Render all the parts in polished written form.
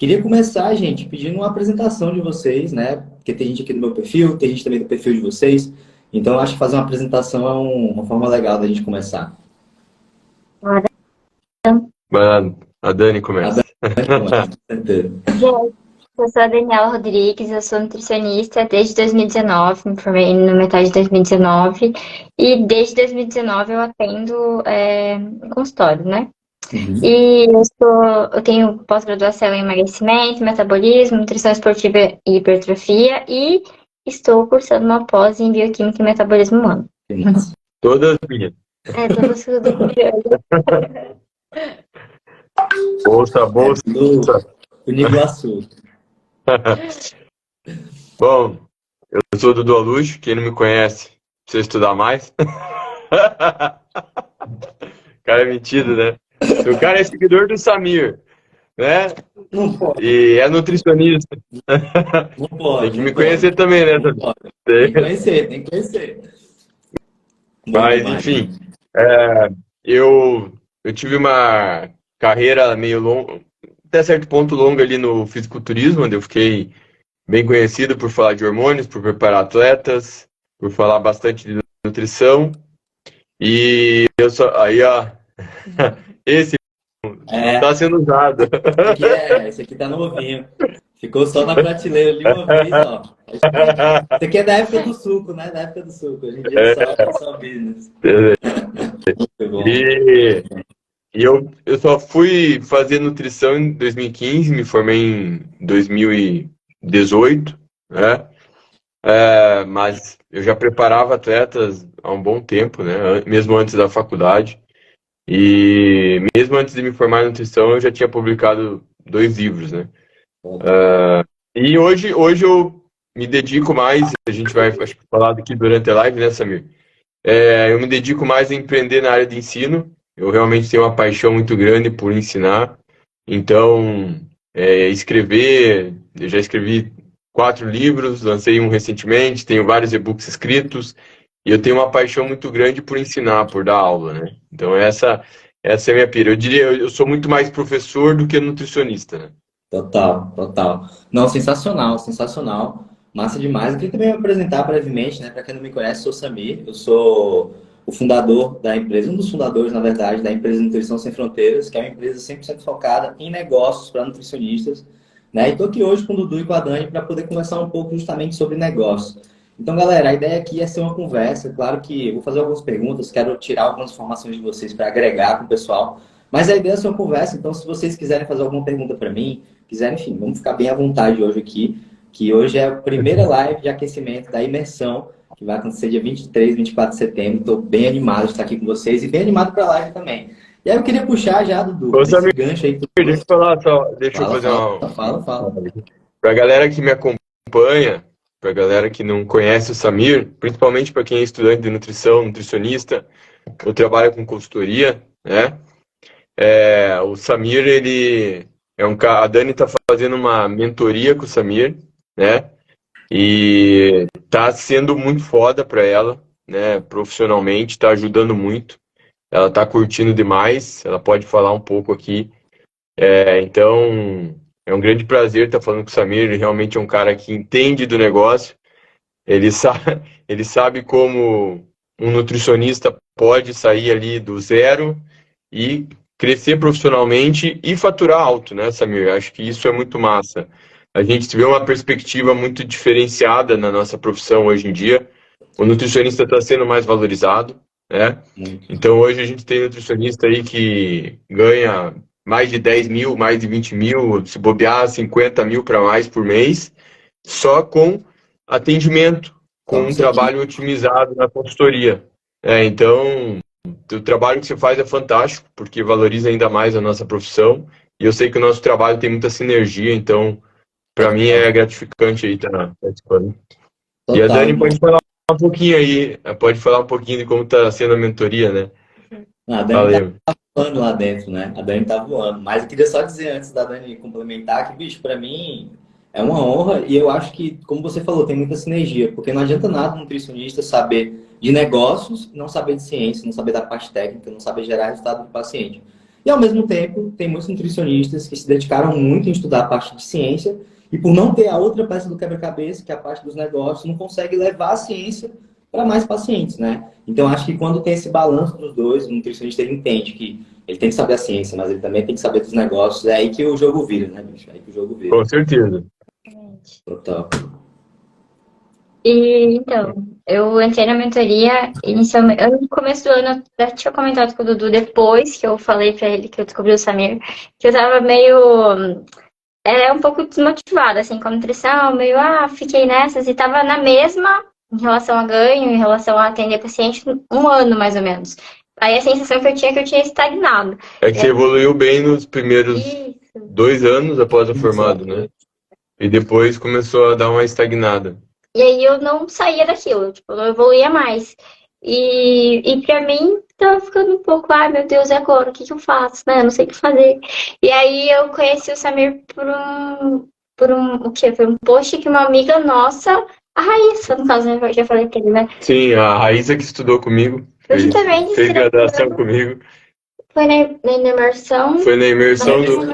Queria começar, gente, pedindo uma apresentação de vocês, né? Porque tem gente aqui no meu perfil, tem gente também do perfil de vocês. Então, acho que fazer uma apresentação é uma forma legal da gente começar. Bora. Mano, a Dani A começa. Dani começa, com certeza. Gente, eu sou a Daniela Rodrigues, eu sou nutricionista desde 2019, me formei na metade de 2019 e desde 2019 eu atendo em consultório, né? Uhum. E eu tenho pós-graduação em emagrecimento, metabolismo, nutrição esportiva e hipertrofia e estou cursando uma pós em bioquímica e metabolismo humano. Que massa. Todas minhas. Todas tudo curioso. Bolsa, bolsa. Do Niguaçu. Bom, eu sou o Dudu Aluxo, quem não me conhece, precisa estudar mais. O cara é metido, né? O cara é seguidor do Samir, né? Não pode, E é nutricionista. não pode. Tem que não me pode, conhecer também, né? não pode. Tem que conhecer, tem que conhecer. Bom Mas, demais. enfim, eu tive uma carreira meio longa, até certo ponto longa ali no fisiculturismo, onde eu fiquei bem conhecido por falar de hormônios, por preparar atletas, por falar bastante de nutrição. E eu só. Aí, ó. Esse não É, está sendo usado. esse aqui tá novinho. Ficou só na prateleira ali uma vez, ó. Esse aqui é da época do suco, né? Da época do suco. Hoje em dia é só business. Muito bom. E, e eu só fui fazer nutrição em 2015, me formei em 2018, né? Mas eu já preparava atletas há um bom tempo, né? Mesmo antes da faculdade. E mesmo antes de me formar em nutrição, eu já tinha publicado 2 livros, né? E hoje eu me dedico mais, a gente vai acho que falar aqui durante a live, né, Samir? Eu me dedico mais a empreender na área de ensino. Eu realmente tenho uma paixão muito grande por ensinar. Então, escrever, eu já escrevi 4 livros, lancei um recentemente, tenho vários e-books escritos, e eu tenho uma paixão muito grande por ensinar, por dar aula, né? Então, essa é a minha pira. Eu diria, eu sou muito mais professor do que nutricionista, né? Total, total. Não, sensacional, sensacional. Massa demais. Eu queria também me apresentar brevemente, né? Para quem não me conhece, sou Samir. Eu sou o fundador da empresa, um dos fundadores, na verdade, da empresa Nutrição Sem Fronteiras, que é uma empresa 100% focada em negócios para nutricionistas, né? E estou aqui hoje com o Dudu e com a Dani para poder conversar um pouco justamente sobre negócios. Então, galera, a ideia aqui é ser uma conversa. Claro que eu vou fazer algumas perguntas, quero tirar algumas informações de vocês para agregar com o pessoal. Mas a ideia é ser uma conversa, então se vocês quiserem fazer alguma pergunta para mim, quiserem, enfim, vamos ficar bem à vontade hoje aqui, que hoje é a primeira live de aquecimento da imersão, que vai acontecer dia 23, 24 de setembro. Estou bem animado de estar aqui com vocês e bem animado para a live também. E aí eu queria puxar já, Dudu, Ô, esse Samir, gancho aí. deixa eu falar só, deixa eu fazer uma. Fala. Para a galera que me acompanha, para a galera que não conhece o Samir, principalmente para quem é estudante de nutrição, nutricionista, ou trabalha com consultoria, né? O Samir, ele é um cara. A Dani está fazendo uma mentoria com o Samir, né? E tá sendo muito foda para ela, né? Profissionalmente, tá ajudando muito. Ela tá curtindo demais. Ela pode falar um pouco aqui. Então, é um grande prazer estar falando com o Samir. Ele realmente é um cara que entende do negócio. Ele sabe como um nutricionista pode sair ali do zero e crescer profissionalmente e faturar alto, né, Samir? Acho que isso é muito massa. A gente vê uma perspectiva muito diferenciada na nossa profissão hoje em dia. O nutricionista está sendo mais valorizado, né? Muito. Então, hoje a gente tem nutricionista aí que ganha mais de 10 mil, mais de 20 mil, se bobear 50 mil para mais por mês, só com atendimento, com um trabalho otimizado na consultoria. Então, o trabalho que você faz é fantástico, porque valoriza ainda mais a nossa profissão. E eu sei que o nosso trabalho tem muita sinergia, então, para mim é gratificante aí estar participando. E a Dani pode falar um pouquinho aí, pode falar um pouquinho de como está sendo a mentoria, né? A Dani tá voando lá dentro, né? A Dani tá voando. Mas eu queria só dizer, antes da Dani complementar, que, bicho, pra mim é uma honra e eu acho que, como você falou, tem muita sinergia, porque não adianta nada um nutricionista saber de negócios, não saber de ciência, não saber da parte técnica, não saber gerar resultado para o paciente. E, ao mesmo tempo, tem muitos nutricionistas que se dedicaram muito em estudar a parte de ciência e, por não ter a outra peça do quebra-cabeça, que é a parte dos negócios, não consegue levar a ciência para mais pacientes, né? Então, acho que quando tem esse balanço dos dois, o nutricionista ele entende que ele tem que saber a ciência, mas ele também tem que saber dos negócios. É aí que o jogo vira, né, bicho? É aí que o jogo vira. Com certeza. Total. E então, eu entrei na mentoria inicialmente. Eu, no começo do ano, eu já tinha comentado com o Dudu depois que eu falei pra ele que eu descobri o Samir, que eu tava meio. Um pouco desmotivada, assim, com a nutrição, meio, fiquei nessas e tava na mesma em relação a ganho, em relação a atender paciente, um ano mais ou menos. Aí a sensação que eu tinha estagnado. É que você evoluiu bem nos primeiros Isso. 2 anos após o formado, né? E depois começou a dar uma estagnada. E aí eu não saía daquilo, tipo, eu não evoluía mais. E pra mim, tava ficando um pouco, meu Deus, e agora? O que eu faço, né? Eu não sei o que fazer. E aí eu conheci o Samir o quê? Foi um post que uma amiga nossa, a Raíssa, no caso, né? Eu já falei pra ele, né? Sim, a Raíssa que estudou comigo, Justamente fez graduação comigo. foi na imersão. Foi na imersão do...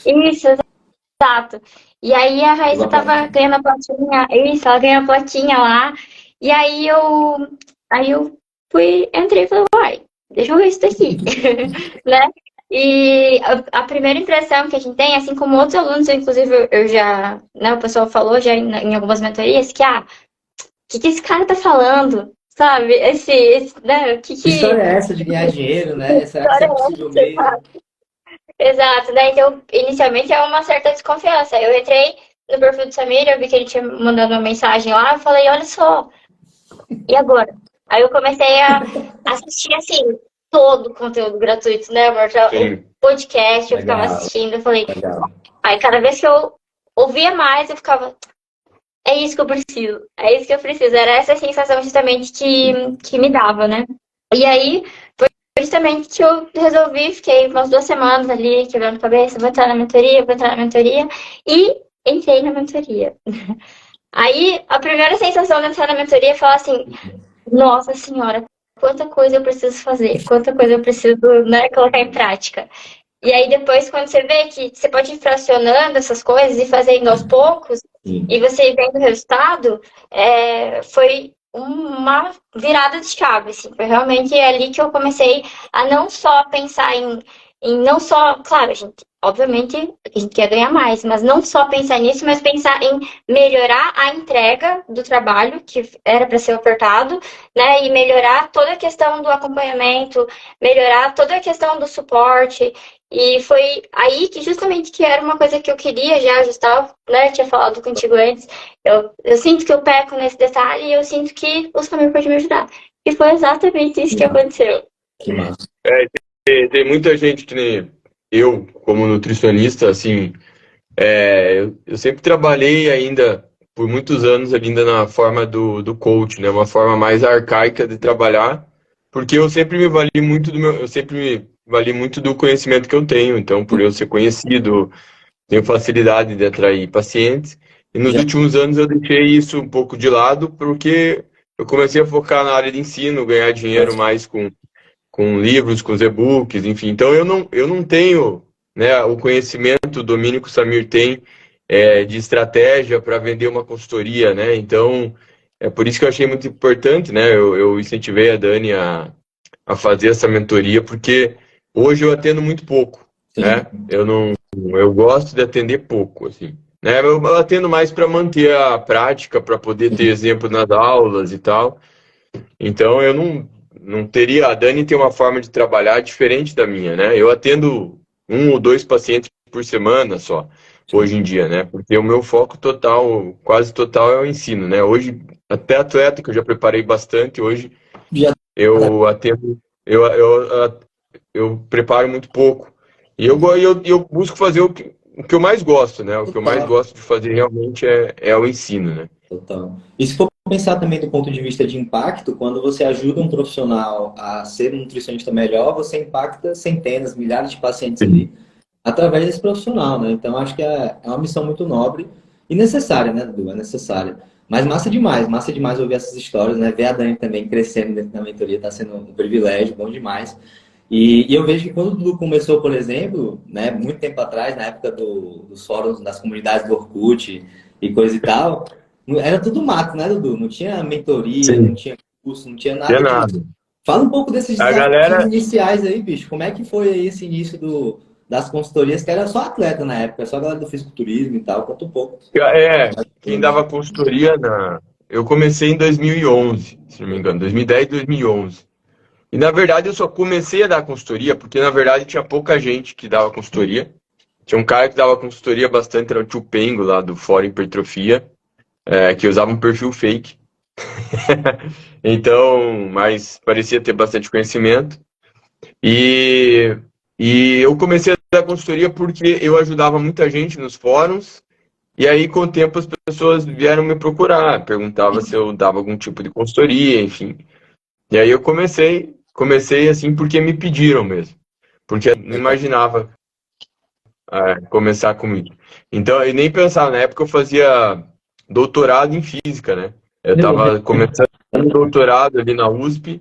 Isso, exato. E aí a Raíssa tava ganhando a platinha, isso, ela ganhou a platinha lá. E aí eu entrei e falei, deixa eu ver isso daqui, né? E a primeira impressão que a gente tem, assim como outros alunos, inclusive eu já, né, o pessoal falou já em algumas mentorias, que, o que esse cara tá falando? Sabe? Né, Que história é essa de ganhar dinheiro, né? Será que isso é possível mesmo? Exato, né? Então, inicialmente é uma certa desconfiança. Eu entrei no perfil do Samir, eu vi que ele tinha mandado uma mensagem lá, eu falei, olha só, e agora? Aí eu comecei a assistir, assim, todo o conteúdo gratuito, né, amor? O podcast, eu ficava assistindo, eu falei... Aí cada vez que eu ouvia mais, eu ficava... É isso que eu preciso, é isso que eu preciso. Era essa sensação justamente que me dava, né? E aí, foi justamente que eu resolvi, fiquei umas 2 semanas ali, quebrando a cabeça, vou entrar na mentoria, e entrei na mentoria. Aí, a primeira sensação de entrar na mentoria é falar assim, nossa senhora, quanta coisa eu preciso fazer, quanta coisa eu preciso, né, colocar em prática. E aí depois, quando você vê que você pode ir fracionando essas coisas e fazendo aos poucos, e você vendo o resultado, foi uma virada de chave, assim. Foi realmente ali que eu comecei a não só pensar em não só, claro, obviamente, a gente quer ganhar mais, mas não só pensar nisso, mas pensar em melhorar a entrega do trabalho, que era para ser ofertado, né? E melhorar toda a questão do acompanhamento, melhorar toda a questão do suporte. E foi aí que justamente que era uma coisa que eu queria já ajustar, né? Tinha falado contigo antes. Eu sinto que eu peco nesse detalhe e eu sinto que o Samir pode me ajudar. E foi exatamente isso que aconteceu. Que massa. Tem muita gente que nem eu, como nutricionista, assim, eu sempre trabalhei ainda, por muitos anos, ainda na forma do coach, né? Uma forma mais arcaica de trabalhar, porque eu sempre me vali muito do conhecimento que eu tenho. Então, por eu ser conhecido, tenho facilidade de atrair pacientes. E nos últimos anos eu deixei isso um pouco de lado, porque eu comecei a focar na área de ensino, ganhar dinheiro mais com livros, com os e-books, enfim. Então eu não tenho, né, o conhecimento, o domínio que o Samir tem de estratégia para vender uma consultoria, né? Então é por isso que eu achei muito importante, né? Eu incentivei a Dani a fazer essa mentoria, porque hoje eu atendo muito pouco, né? Eu gosto de atender pouco, assim. Né? Eu atendo mais para manter a prática, para poder ter exemplo nas aulas e tal. Então eu não teria. A Dani tem uma forma de trabalhar diferente da minha, né? Eu atendo 1 ou 2 pacientes por semana só, hoje em dia, né? Porque o meu foco total, quase total, é o ensino, né? Hoje, até atleta, que eu já preparei bastante, hoje eu atendo, eu preparo muito pouco. E eu busco fazer o que eu mais gosto, né? O que eu mais gosto de fazer realmente é o ensino, né? Total. E se for pensar também do ponto de vista de impacto, quando você ajuda um profissional a ser um nutricionista melhor, você impacta centenas, milhares de pacientes ali através desse profissional, né? Então acho que é uma missão muito nobre e necessária, né, Dudu? É necessária. Mas massa demais ouvir essas histórias, né? Ver a Dani também crescendo dentro da mentoria está sendo um privilégio, bom demais. E eu vejo que quando o Dudu começou, por exemplo, né, muito tempo atrás, na época dos fóruns, das comunidades do Orkut e coisa e tal, era tudo mato, né, Dudu? Não tinha mentoria, não Sim. tinha curso, não tinha Tinha nada disso. nada. Fala um pouco desses A desafios galera, iniciais aí, bicho. Como é que foi aí esse início das consultorias, que era só atleta na época, só a galera do fisiculturismo e tal, conta um pouco. quem dava consultoria na. Eu comecei em 2011, se não me engano, 2010, 2011. E na verdade eu só comecei a dar consultoria porque na verdade tinha pouca gente que dava consultoria. Tinha um cara que dava consultoria bastante, era o Tio Pengo lá do Fórum Hipertrofia, que usava um perfil fake. Então, mas parecia ter bastante conhecimento. E, e eu comecei a dar consultoria porque eu ajudava muita gente nos fóruns. E aí, com o tempo, as pessoas vieram me procurar, perguntava se eu dava algum tipo de consultoria, enfim. E aí eu comecei assim porque me pediram mesmo, porque eu não imaginava começar comigo. Então, eu nem pensava, na época eu fazia doutorado em física, né? Eu estava começando um doutorado ali na USP,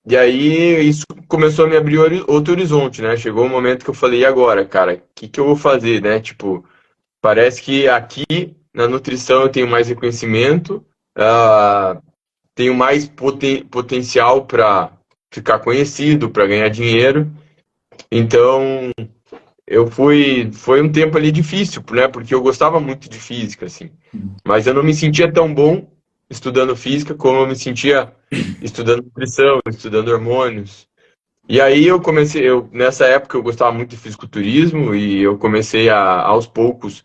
e aí isso começou a me abrir outro horizonte, né? Chegou um momento que eu falei, e agora, cara, o que que eu vou fazer, né? Tipo, parece que aqui na nutrição eu tenho mais reconhecimento, tenho mais potencial para ficar conhecido, para ganhar dinheiro. Então, foi um tempo ali difícil, né? Porque eu gostava muito de física, assim. Mas eu não me sentia tão bom estudando física como eu me sentia estudando nutrição, estudando hormônios. E aí nessa época eu gostava muito de fisiculturismo e eu comecei aos poucos,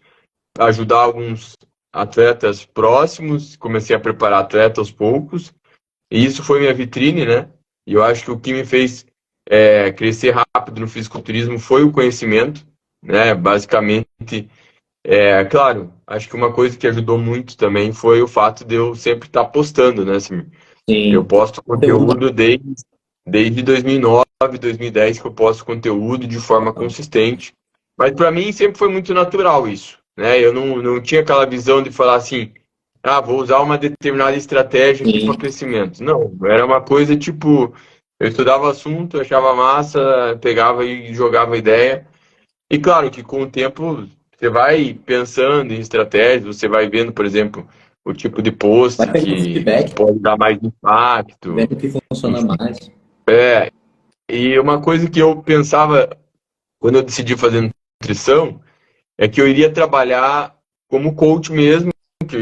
ajudar alguns atletas próximos, comecei a preparar atletas aos poucos. E isso foi minha vitrine, né? E eu acho que o que me fez crescer rápido no fisiculturismo foi o conhecimento, né? Basicamente, claro, acho que uma coisa que ajudou muito também foi o fato de eu sempre estar postando, né? Assim, eu Sim. posto Conteúdo. conteúdo desde 2009, 2010 que eu posto conteúdo de forma consistente. Mas para mim sempre foi muito natural isso, né? Eu não tinha aquela visão de falar assim, vou usar uma determinada estratégia aqui para Sim. crescimento. Não, era uma coisa tipo, eu estudava o assunto, achava massa, pegava e jogava ideia. E claro que com o tempo você vai pensando em estratégias, você vai vendo, por exemplo, o tipo de Vai post pegando que feedback, pode dar mais impacto. vendo o que funciona Enfim. mais. E uma coisa que eu pensava quando eu decidi fazer nutrição é que eu iria trabalhar como coach mesmo, que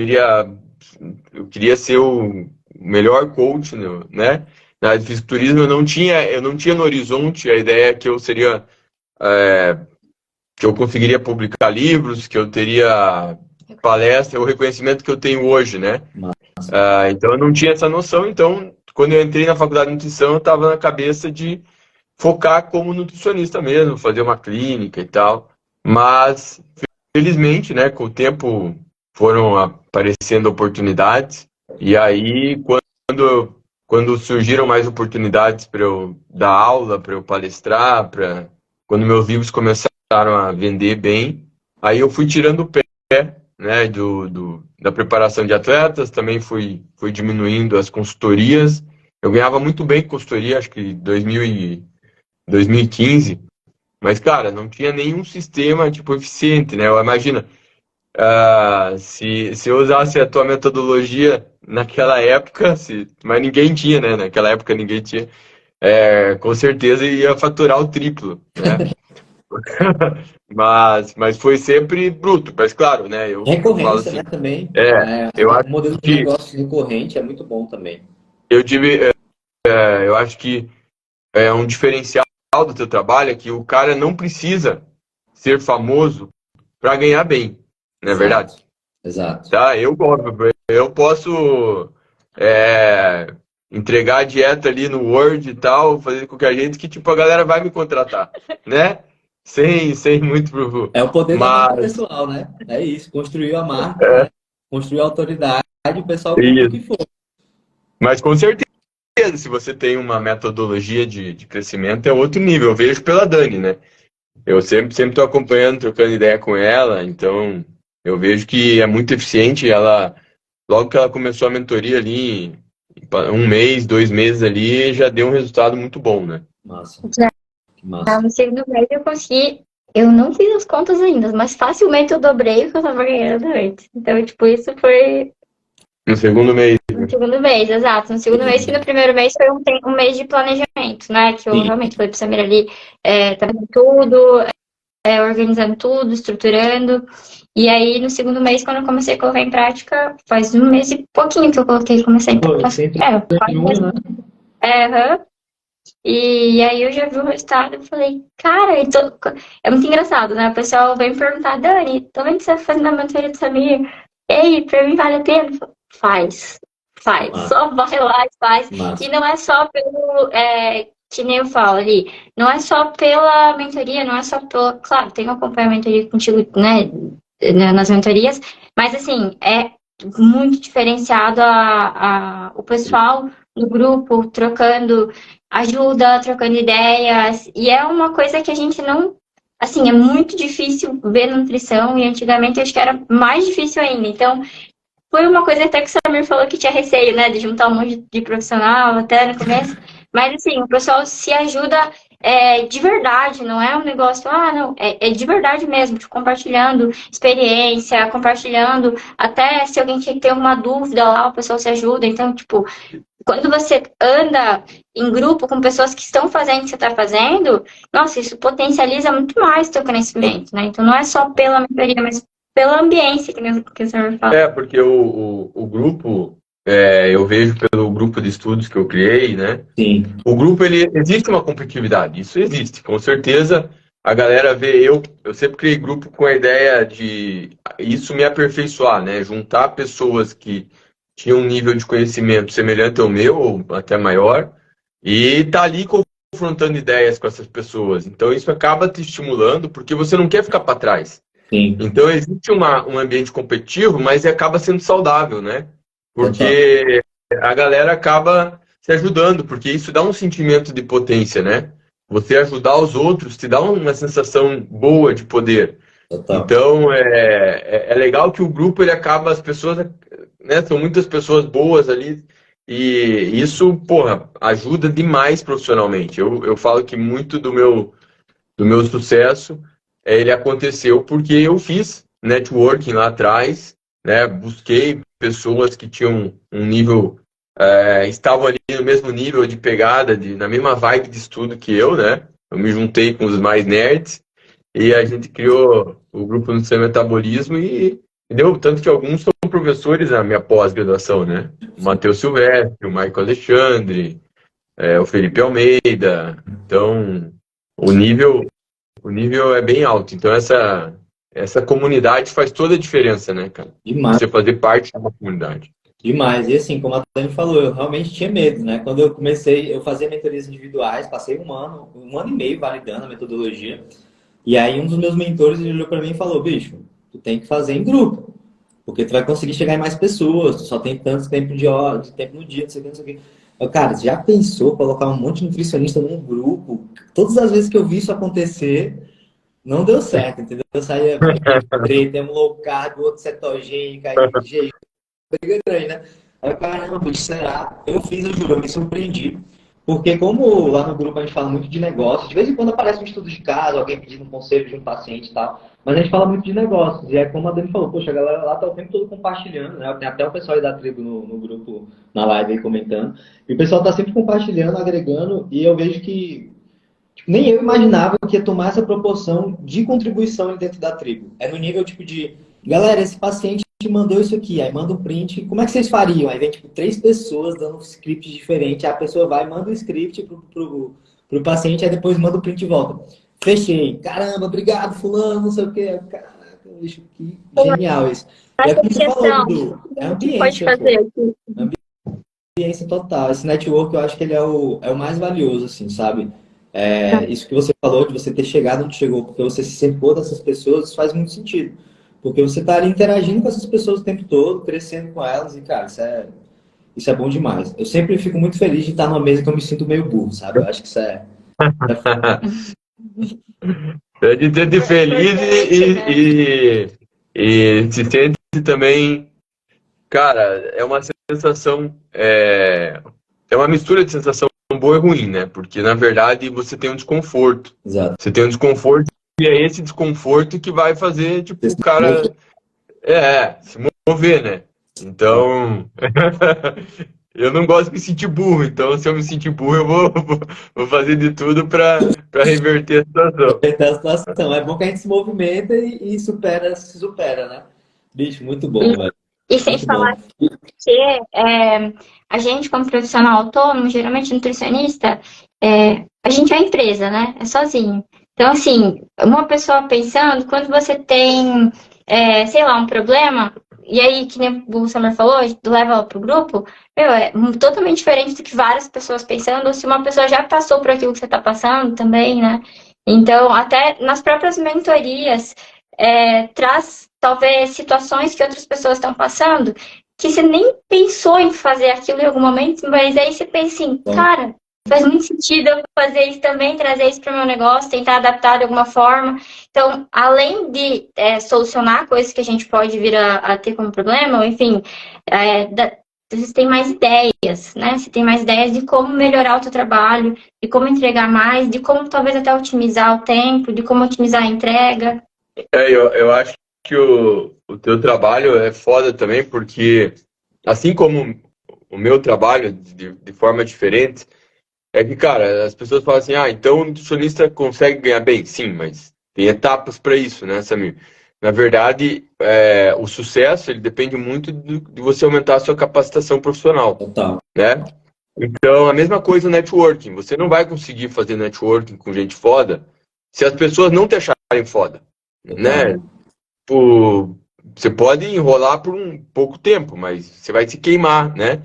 eu queria ser o melhor coach, né? Na área de fisiculturismo eu não tinha no horizonte a ideia que eu seria, que eu conseguiria publicar livros, que eu teria palestra, o reconhecimento que eu tenho hoje, né? Então eu não tinha essa noção, então quando eu entrei na faculdade de nutrição eu estava na cabeça de focar como nutricionista mesmo, fazer uma clínica e tal. Mas, felizmente, né, com o tempo foram aparecendo oportunidades. E aí, quando surgiram mais oportunidades para eu dar aula, para eu palestrar, quando meus livros começaram a vender bem, aí eu fui tirando o pé, né, da preparação de atletas, também fui diminuindo as consultorias. Eu ganhava muito bem com consultoria, acho que 2015, mas, cara, não tinha nenhum sistema, tipo, eficiente, né? Imagina, se eu usasse a tua metodologia naquela época, mas ninguém tinha, né? Naquela época ninguém tinha, com certeza ia faturar o triplo, né? Mas foi sempre bruto, mas claro, né? Eu falo Recorrência, né, assim, também. eu acho O modelo de que negócio recorrente é muito bom também. eu tive, eu acho que um diferencial do teu trabalho é que o cara não precisa ser famoso para ganhar bem, não é verdade? Exato. Exato. Tá? Eu posso é, entregar a dieta ali no Word e tal, fazer com que a gente que tipo a galera vai me contratar, né? Sem muito É o poder da marca mas pessoal, né? É isso. Construiu a marca, né? Construiu a autoridade, o pessoal compra o que isso. for. Mas com certeza, se você tem uma metodologia de crescimento, é outro nível. Eu vejo pela Dani, né? Eu sempre estou acompanhando, trocando ideia com ela, então eu vejo que é muito eficiente. Logo que ela começou a mentoria ali Um mês, 2 meses ali já deu um resultado muito bom, né? Massa. Já. Que massa. No segundo mês eu consegui. Eu não fiz as contas ainda, mas facilmente eu dobrei o que eu tava ganhando antes. Então, tipo, isso foi No segundo mês, né? no segundo mês, exato. No segundo mês, que no primeiro mês foi um mês de planejamento, né? Que eu Sim. realmente falei pro Samir ali, tá fazendo tudo, organizando tudo, estruturando. E aí, no segundo mês, quando eu comecei a colocar em prática, faz um mês e pouquinho que eu comecei a Pô, sempre quase um em mês. né? Aham. E aí eu já vi o resultado e falei, cara, é muito engraçado, né? O pessoal vem perguntar, Dani, tô vendo que você tá fazendo a mentoria do Samir. Ei, pra mim vale a pena? Faz, faz. Massa. Só vai lá e faz. Massa. E não é só pelo, que nem eu falo ali, não é só pela mentoria, não é só pela, claro, tem um acompanhamento ali contigo, né, nas mentorias, mas assim, é muito diferenciado o pessoal do grupo trocando ajuda, trocando ideias, e é uma coisa que a gente não, assim, é muito difícil ver nutrição, e antigamente eu acho que era mais difícil ainda, então foi uma coisa até que o Samir falou que tinha receio, né, de juntar um monte de profissional até no começo, mas assim, o pessoal se ajuda de verdade, não é um negócio, não, é de verdade mesmo, tipo, compartilhando experiência, compartilhando, até se alguém tinha que ter uma dúvida lá, o pessoal se ajuda, então, tipo, quando você anda em grupo com pessoas que estão fazendo o que você está fazendo, nossa, isso potencializa muito mais o teu conhecimento, né? Então não é só pela mentoria, mas pela ambiência que o senhor fala. Porque o grupo, eu vejo pelo grupo de estudos que eu criei, né? Sim. O grupo, existe uma competitividade, isso existe, com certeza. A galera vê, eu sempre criei grupo com a ideia de isso me aperfeiçoar, né? Juntar pessoas que tinham um nível de conhecimento semelhante ao meu, ou até maior, e tá ali confrontando ideias com essas pessoas. Então isso acaba te estimulando, porque você não quer ficar para trás. Sim. Então existe um ambiente competitivo, mas acaba sendo saudável, né? Total. Porque a galera acaba se ajudando, porque isso dá um sentimento de potência, né? Você ajudar os outros te dá uma sensação boa de poder. Total. Então é legal que o grupo ele acaba, as pessoas, né? São muitas pessoas boas ali, e isso, porra, ajuda demais profissionalmente. Eu falo que muito do meu sucesso, ele aconteceu porque eu fiz networking lá atrás, né? Busquei pessoas que tinham um nível, estavam ali no mesmo nível de pegada, na mesma vibe de estudo que eu, né? Eu me juntei com os mais nerds e a gente criou o grupo no seu metabolismo e deu tanto que alguns são professores na minha pós-graduação, né? O Matheus Silvestre, o Michael Alexandre, o Felipe Almeida. Então, o nível é bem alto. Então, essa comunidade faz toda a diferença, né, cara? Demais. Você fazer parte de uma comunidade. Demais. E assim, como a Dani falou, eu realmente tinha medo, né? Quando eu comecei, eu fazia mentorias individuais, passei um ano e meio validando a metodologia. E aí um dos meus mentores ele olhou para mim e falou, bicho, tu tem que fazer em grupo, porque tu vai conseguir chegar em mais pessoas, tu só tem tanto tempo de hora, de tempo no dia, não sei o que, não sei o que. Eu, cara, já pensou colocar um monte de nutricionista num grupo? Todas as vezes que eu vi isso acontecer, não deu certo, entendeu? Eu saía tem um low carb, outro cetogênico, aí jejum, briga grande, né? Aí eu, caramba, bicho, será? Eu fiz, eu juro, eu me surpreendi. Porque como lá no grupo a gente fala muito de negócios, de vez em quando aparece um estudo de caso, alguém pedindo um conselho de um paciente e tal, mas a gente fala muito de negócios. E é como a Dani falou, poxa, a galera lá tá o tempo todo compartilhando, né? Tem até o pessoal aí da tribo no grupo, na live aí comentando. E o pessoal tá sempre compartilhando, agregando, e eu vejo que tipo, nem eu imaginava que ia tomar essa proporção de contribuição dentro da tribo. É no nível tipo de, galera, esse paciente mandou isso aqui, aí manda um print, como é que vocês fariam? Aí vem tipo 3 pessoas dando um script diferente, a pessoa vai, manda o script pro paciente, aí depois manda o print de volta. Fechei. Caramba, obrigado, fulano, não sei o quê. Caraca, bicho, que genial isso. E é como você falou, Dudu, é Pode ambiência, fazer pô. aqui. Ambiência total. Esse network eu acho que ele é o mais valioso, assim, sabe? Isso que você falou de você ter chegado onde chegou, porque você se cercou dessas pessoas, isso faz muito sentido. Porque você tá ali interagindo com essas pessoas o tempo todo, crescendo com elas, e, cara, isso é bom demais. Eu sempre fico muito feliz de estar numa mesa que eu me sinto meio burro, sabe? Eu acho que isso é É de ser feliz e se sente também, cara, é uma sensação, é uma mistura de sensação boa e ruim, né? Porque, na verdade, você tem um desconforto. Exato. Você tem um desconforto e é esse desconforto que vai fazer, tipo, o cara se mover, né? Então, eu não gosto de me sentir burro. Então, se eu me sentir burro, eu vou fazer de tudo para reverter a situação. Da situação. É bom que a gente se movimenta e se supera, né? Bicho, muito bom, velho. E sem Muito bom. falar que a gente, como profissional autônomo, geralmente nutricionista, a gente é empresa, né? É sozinho. Então, assim, uma pessoa pensando, quando você tem, sei lá, um problema, e aí, que nem o Samir falou, leva para o grupo, meu, é totalmente diferente do que várias pessoas pensando, ou se uma pessoa já passou por aquilo que você está passando também, né? Então, até nas próprias mentorias, traz talvez situações que outras pessoas estão passando que você nem pensou em fazer aquilo em algum momento, mas aí você pensa assim, cara, faz muito sentido eu fazer isso também, trazer isso para o meu negócio, tentar adaptar de alguma forma. Então, além de solucionar coisas que a gente pode vir a ter como problema, ou enfim, você tem mais ideias, né? Você tem mais ideias de como melhorar o teu trabalho, de como entregar mais, de como talvez até otimizar o tempo, de como otimizar a entrega. Eu acho que o teu trabalho é foda também, porque assim como o meu trabalho, de forma diferente, é que, cara, as pessoas falam assim, então o nutricionista consegue ganhar bem. Sim, mas tem etapas para isso, né, Samir? Na verdade, o sucesso, ele depende muito de você aumentar a sua capacitação profissional, Total. né? Então, a mesma coisa no networking. Você não vai conseguir fazer networking com gente foda se as pessoas não te acharem foda, né? Você pode enrolar por um pouco tempo, mas você vai se queimar, né?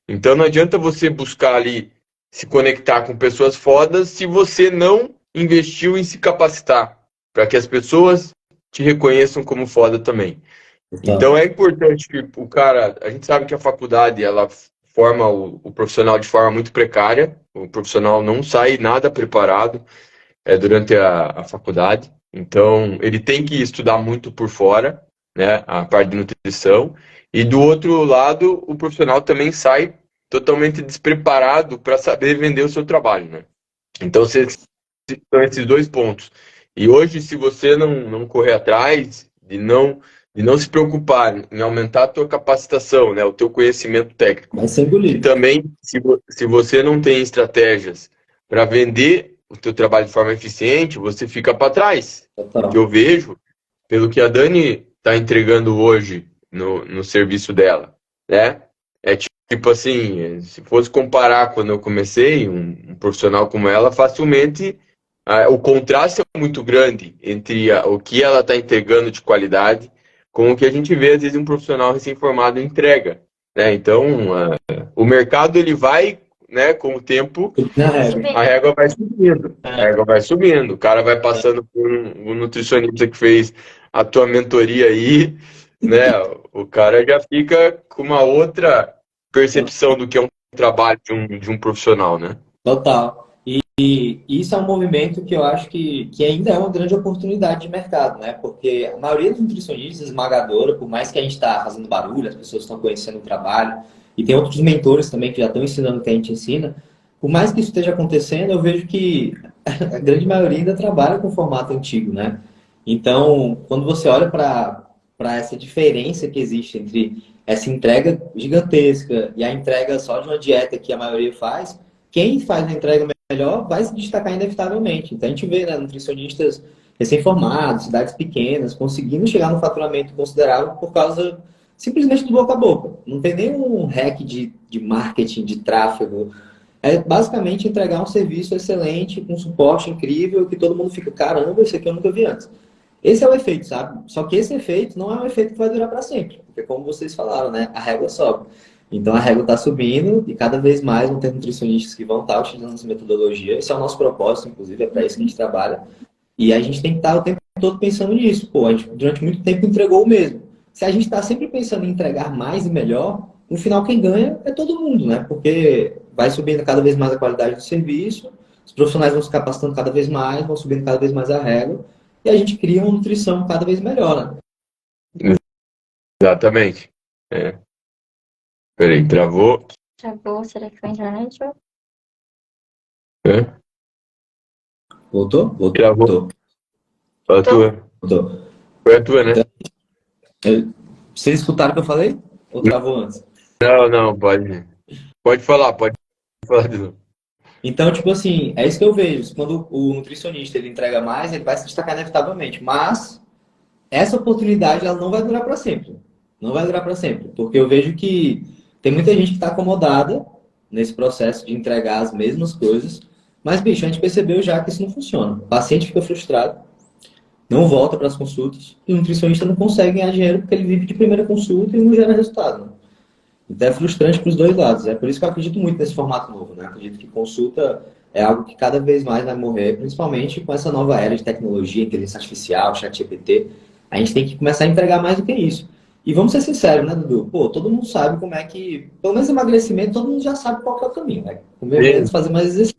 Então não adianta você buscar ali se conectar com pessoas fodas se você não investiu em se capacitar para que as pessoas te reconheçam como foda também. Então é importante que o cara, a gente sabe que a faculdade ela forma o profissional de forma muito precária, o profissional não sai nada preparado durante a faculdade, então ele tem que estudar muito por fora, né, a parte de nutrição, e do outro lado o profissional também sai totalmente despreparado para saber vender o seu trabalho, né? Então são esses dois pontos. E hoje, se você não correr atrás, de não se preocupar em aumentar a tua capacitação, né, o teu conhecimento técnico, Vai ser e engolido. também, se você não tem estratégias para vender o teu trabalho de forma eficiente, você fica para trás. Total. O que eu vejo, pelo que a Dani está entregando hoje no serviço dela, né? É tipo assim, se fosse comparar quando eu comecei, um profissional como ela, facilmente o contraste é muito grande entre o que ela está entregando de qualidade com o que a gente vê, às vezes, um profissional recém-formado entrega, né? Então, o mercado, ele vai, né, com o tempo, Na regra. a régua vai subindo. A régua vai subindo. O cara vai passando por um nutricionista que fez a tua mentoria aí, né? O cara já fica com uma outra percepção do que é um trabalho de um profissional, né? Total. E isso é um movimento que eu acho que ainda é uma grande oportunidade de mercado, né? Porque a maioria dos nutricionistas esmagadora, por mais que a gente está fazendo barulho, as pessoas estão conhecendo o trabalho, e tem outros mentores também que já estão ensinando o que a gente ensina, por mais que isso esteja acontecendo, eu vejo que a grande maioria ainda trabalha com formato antigo, né? Então, quando você olha para essa diferença que existe entre essa entrega gigantesca e a entrega só de uma dieta que a maioria faz, quem faz a entrega melhor vai se destacar inevitavelmente. Então a gente vê, né, nutricionistas recém-formados, cidades pequenas, conseguindo chegar no faturamento considerável por causa simplesmente do boca a boca. Não tem nenhum hack de marketing, de tráfego. É basicamente entregar um serviço excelente, com suporte incrível, que todo mundo fica, caramba, isso aqui eu nunca vi antes. Esse é o efeito, sabe? Só que esse efeito não é um efeito que vai durar para sempre. Porque como vocês falaram, né? A régua sobe. Então a régua está subindo e cada vez mais vão ter nutricionistas que vão estar utilizando essa metodologia. Esse é o nosso propósito, inclusive, é para isso que a gente trabalha. E a gente tem que estar o tempo todo pensando nisso. Pô, a gente durante muito tempo entregou o mesmo. Se a gente está sempre pensando em entregar mais e melhor, no final quem ganha é todo mundo, né? Porque vai subindo cada vez mais a qualidade do serviço, os profissionais vão se capacitando cada vez mais, vão subindo cada vez mais a régua, e a gente cria uma nutrição cada vez melhor, né? Exatamente. É. Peraí, travou. Travou, será que foi a internet? É? Voltou? Travou. Voltou. A tua. Voltou. Foi a tua, né? Então, vocês escutaram o que eu falei? Ou travou antes? Não, pode. Pode falar de novo. Então, tipo assim, é isso que eu vejo. Quando o nutricionista ele entrega mais, ele vai se destacar inevitavelmente. Mas essa oportunidade ela não vai durar para sempre. Não vai durar para sempre. Porque eu vejo que tem muita gente que está acomodada nesse processo de entregar as mesmas coisas. Mas, bicho, a gente percebeu já que isso não funciona. O paciente fica frustrado, não volta para as consultas, e o nutricionista não consegue ganhar dinheiro porque ele vive de primeira consulta e não gera resultado, né? Então é frustrante para os dois lados. É por isso que eu acredito muito nesse formato novo, né? Acredito que consulta é algo que cada vez mais vai morrer, principalmente com essa nova era de tecnologia, inteligência artificial, ChatGPT. A gente tem que começar a entregar mais do que isso. E vamos ser sinceros, né, Dudu? Pô, todo mundo sabe como é que, pelo menos emagrecimento, todo mundo já sabe qual que é o caminho, né? Comer menos, fazer mais exercício.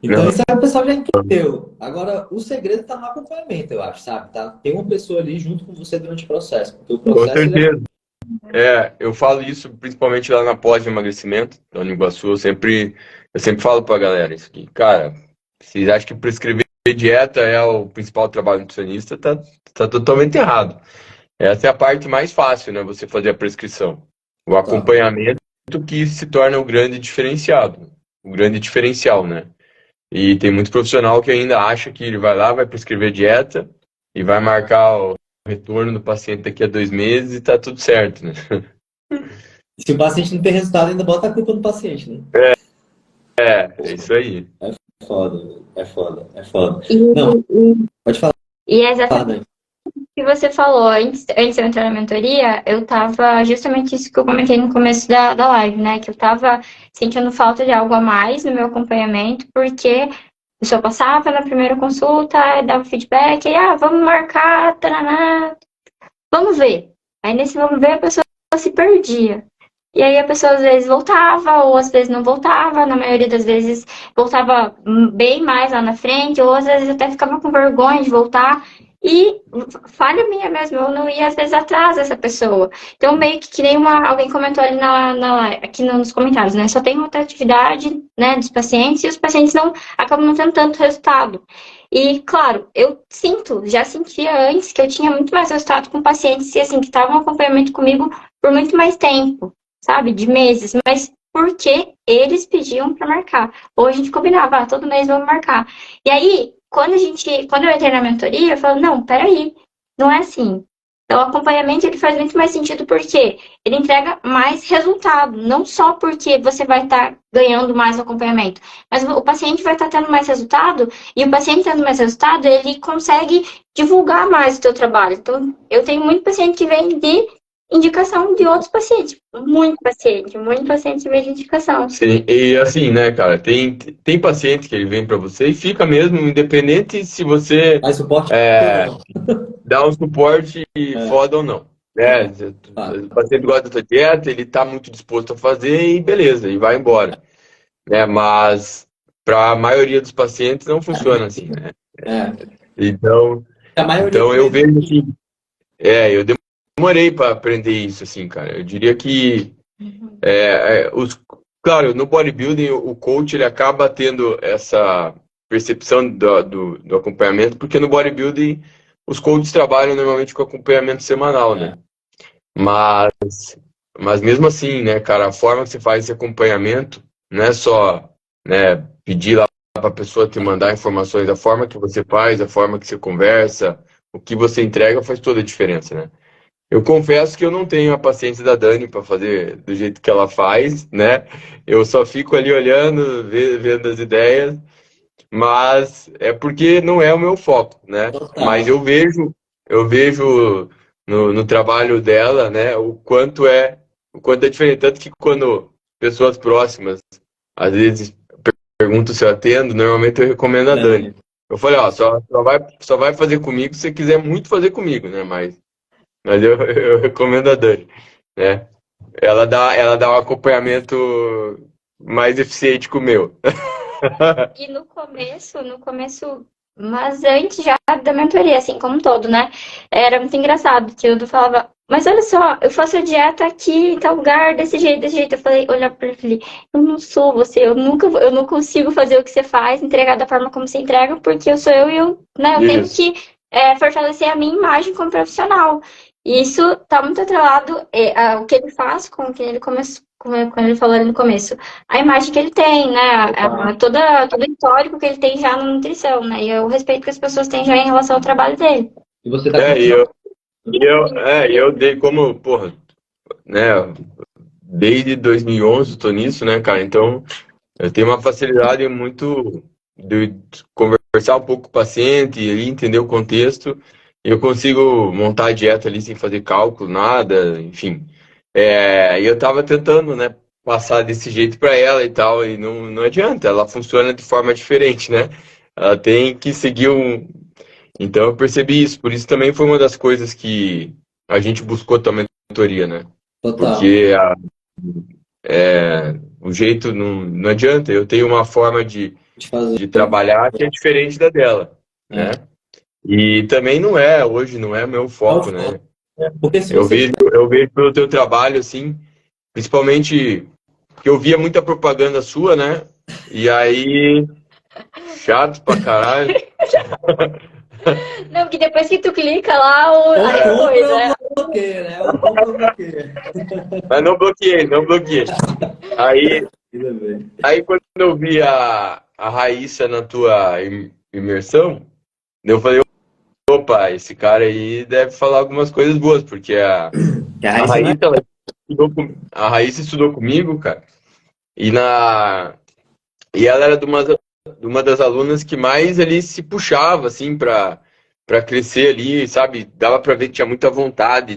Então isso aí o pessoal já entendeu. Agora, o segredo está no acompanhamento, eu acho, sabe? Tá? Tem uma pessoa ali junto com você durante o processo. Porque o Com processo ele é certeza. Eu falo isso principalmente lá na pós de emagrecimento, da Uniguaçu, eu sempre falo pra galera isso aqui. Cara, se acham que prescrever dieta é o principal trabalho do nutricionista, tá totalmente errado. Essa é a parte mais fácil, né? Você fazer a prescrição. O acompanhamento que se torna o grande diferencial, né? E tem muito profissional que ainda acha que ele vai lá, vai prescrever dieta e vai marcar o retorno do paciente daqui a 2 meses e tá tudo certo, né? Se o paciente não tem resultado, ainda bota a culpa no paciente, né? É isso aí. É foda, é foda, é foda. E, Não, pode falar, e é exatamente Dani. o que você falou. Antes de eu entrar na mentoria, eu tava justamente isso que eu comentei no começo da live, né? Que eu tava sentindo falta de algo a mais no meu acompanhamento, porque a pessoa passava na primeira consulta, dava feedback, e vamos marcar, taraná, vamos ver. Aí nesse vamos ver, a pessoa se perdia. E aí a pessoa às vezes voltava, ou às vezes não voltava, na maioria das vezes voltava bem mais lá na frente, ou às vezes até ficava com vergonha de voltar. E falha minha mesmo, eu não ia às vezes atrás dessa pessoa. Então, meio que nem alguém comentou ali aqui nos comentários, né? Só tem rotatividade, né, dos pacientes, e os pacientes acabam não tendo tanto resultado. E, claro, já sentia antes que eu tinha muito mais resultado com pacientes assim, que estavam em acompanhamento comigo por muito mais tempo, sabe? De meses, mas porque eles pediam para marcar. Ou a gente combinava, todo mês vamos marcar. E aí, quando eu entrei na mentoria, eu falo, não, peraí, não é assim. Então, o acompanhamento ele faz muito mais sentido porque ele entrega mais resultado, não só porque você vai estar ganhando mais no acompanhamento, mas o paciente vai estar tendo mais resultado, e o paciente tendo mais resultado, ele consegue divulgar mais o seu trabalho. Então, eu tenho muito paciente que vem de indicação de outros pacientes. Muito paciente vem de indicação. Sim, e assim, né, cara, tem paciente que ele vem pra você e fica mesmo, independente se você Mais suporte dá um suporte foda ou não. Né? O paciente gosta da tua dieta, ele tá muito disposto a fazer e beleza, e vai embora. Né? Mas para a maioria dos pacientes não funciona assim, né? Então eu vejo assim, eu demorei para aprender isso, assim, cara. Eu diria que claro, no bodybuilding o coach ele acaba tendo essa percepção do acompanhamento, porque no bodybuilding os coaches trabalham normalmente com acompanhamento semanal, né? Mas mesmo assim, né, cara, a forma que você faz esse acompanhamento não é só, né, pedir lá para a pessoa te mandar informações, a forma que você faz, a forma que você conversa, o que você entrega faz toda a diferença, né? Eu confesso que eu não tenho a paciência da Dani para fazer do jeito que ela faz, né? Eu só fico ali olhando, vendo as ideias, mas é porque não é o meu foco, né? Mas eu vejo no trabalho dela, né, o quanto é diferente. Tanto que quando pessoas próximas, às vezes, perguntam se eu atendo, normalmente eu recomendo a Dani. Eu falei, só vai fazer comigo se você quiser muito fazer comigo, né? Mas eu recomendo a Dani, né? Ela dá um acompanhamento mais eficiente que o meu. E no começo, mas antes já da mentoria, assim, como um todo, né? Era muito engraçado, que o Dudu falava, mas olha só, eu faço a dieta aqui em tal lugar, desse jeito, desse jeito. Eu falei, olhar pra ele e falei, eu não sou você, eu não consigo fazer o que você faz, entregar da forma como você entrega, porque eu sou eu e eu tenho Isso. que fortalecer a minha imagem como profissional. E isso tá muito atrelado ao que ele faz, com o que ele começou, como ele falou ali no começo, a imagem que ele tem, né? Todo o histórico que ele tem já na nutrição, né? E o respeito que as pessoas têm já em relação ao trabalho dele. E você tá É, e continuando. eu dei como, porra, né, desde 2011 tô nisso, né, cara? Então, eu tenho uma facilidade muito de conversar um pouco com o paciente e entender o contexto. Eu consigo montar a dieta ali sem fazer cálculo, nada, enfim. E eu tava tentando, né, passar desse jeito para ela e tal, e não adianta, ela funciona de forma diferente, né? Ela tem que seguir um. Então eu percebi isso, por isso também foi uma das coisas que a gente buscou também na mentoria, né? Total. Porque o jeito não adianta, eu tenho uma forma De fazer. de trabalhar que é diferente da dela, né? É. E também hoje não é meu É o foco, foco. né? Porque se Eu você vejo, eu vejo pelo teu trabalho, assim, principalmente que eu via muita propaganda sua, né? E aí, chato pra caralho. Não, porque depois que tu clica lá, ou aí compra ou coisa. bloqueia, né? Ou compra ou bloqueia. Mas não bloqueei, não bloqueei. Aí, Ainda bem. aí quando eu vi a Raíssa na tua imersão, eu falei, opa, esse cara aí deve falar algumas coisas boas, porque Que a a Raíssa não é. Raíssa, a Raíssa estudou comigo, cara, e, e ela era de uma das alunas que mais ali se puxava, assim, para crescer ali, sabe? Dava para ver que tinha muita vontade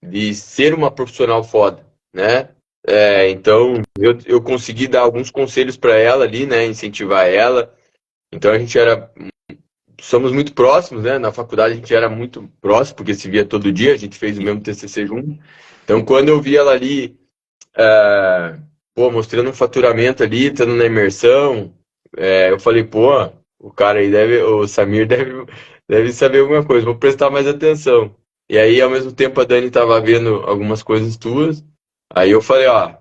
de ser uma profissional foda, né? Então, eu consegui dar alguns conselhos para ela ali, né? Incentivar ela. Então, somos muito próximos, né? Na faculdade a gente era muito próximo, porque se via todo dia, a gente fez o mesmo TCC junto. Então, quando eu vi ela ali, mostrando um faturamento ali, estando na imersão, eu falei, pô, o cara aí o Samir deve saber alguma coisa, vou prestar mais atenção. E aí, ao mesmo tempo, a Dani tava vendo algumas coisas tuas, aí eu falei, ó,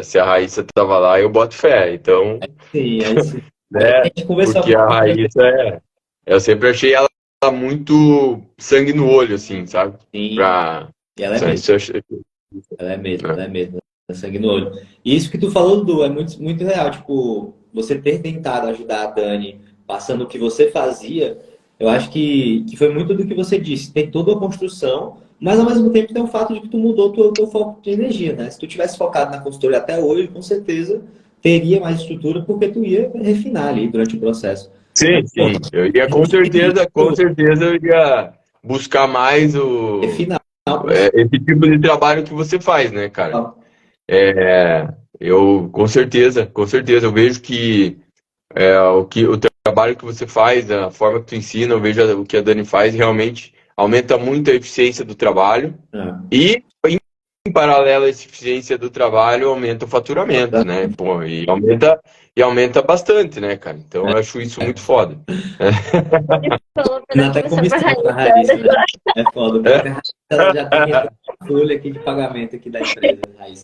se a Raíssa tava lá, eu boto fé. Então, Sim, aí sim. Aí a né, gente conversou porque a bastante. Raíssa eu sempre achei ela muito sangue no olho, assim, sabe? Sim, Pra, e ela é mesmo. isso eu achei, Ela é mesmo, né? ela é mesmo. É sangue no olho. E isso que tu falou, Dudu, é muito, muito real. Tipo, você ter tentado ajudar a Dani passando o que você fazia, eu acho que foi muito do que você disse. Tem toda a construção, mas ao mesmo tempo tem o fato de que tu mudou o teu foco de energia, né? Se tu tivesse focado na consultoria até hoje, com certeza teria mais estrutura, porque tu ia refinar ali durante o processo. Sim, Pô, sim. Eu ia com certeza eu ia buscar mais refinar o processo. esse tipo de trabalho que você faz, né, cara? Eu com certeza, eu vejo que o trabalho que você faz, a forma que tu ensina, eu vejo o que a Dani faz, realmente aumenta muito a eficiência do trabalho É. e, em paralelo a essa eficiência do trabalho, aumenta o faturamento, né? Pô, e aumenta bastante, né, cara? Então eu acho isso muito foda. Ele falou pra Não dar até comissão pra comissão pra Raíssa. Raíssa, né? É foda. O pior é que a Raíssa ela já tem entrado na folha aqui de pagamento aqui da empresa, Raíssa.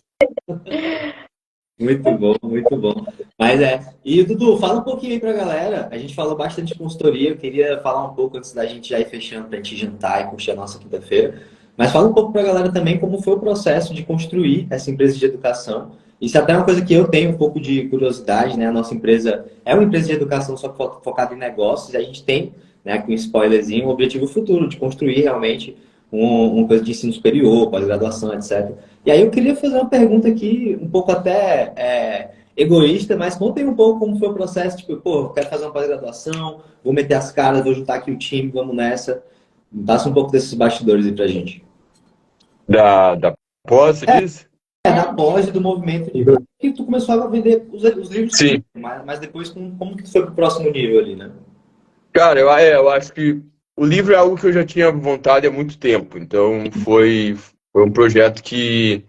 Muito bom, muito bom. Mas E Dudu, fala um pouquinho aí pra galera. A gente falou bastante de consultoria. Eu queria falar um pouco antes da gente já ir fechando pra gente jantar e curtir a nossa quinta-feira. Mas fala um pouco pra galera também como foi o processo de construir essa empresa de educação. Isso até é uma coisa que eu tenho um pouco de curiosidade, né? A nossa empresa é uma empresa de educação só focada em negócios. E a gente tem, né, aqui um spoilerzinho, um objetivo futuro de construir realmente uma coisa de ensino superior, pós-graduação, etc. E aí eu queria fazer uma pergunta aqui, um pouco até egoísta, mas contem um pouco como foi o processo, tipo, pô, eu quero fazer uma pós-graduação, vou meter as caras, vou juntar aqui o time, vamos nessa. Passa um pouco desses bastidores aí pra gente. Da pós, você diz? Da pós e do movimento de que tu começou a vender os livros, Sim. mas depois como que tu foi pro próximo nível ali, né? Cara, eu acho que o livro é algo que eu já tinha vontade há muito tempo. Então foi um projeto que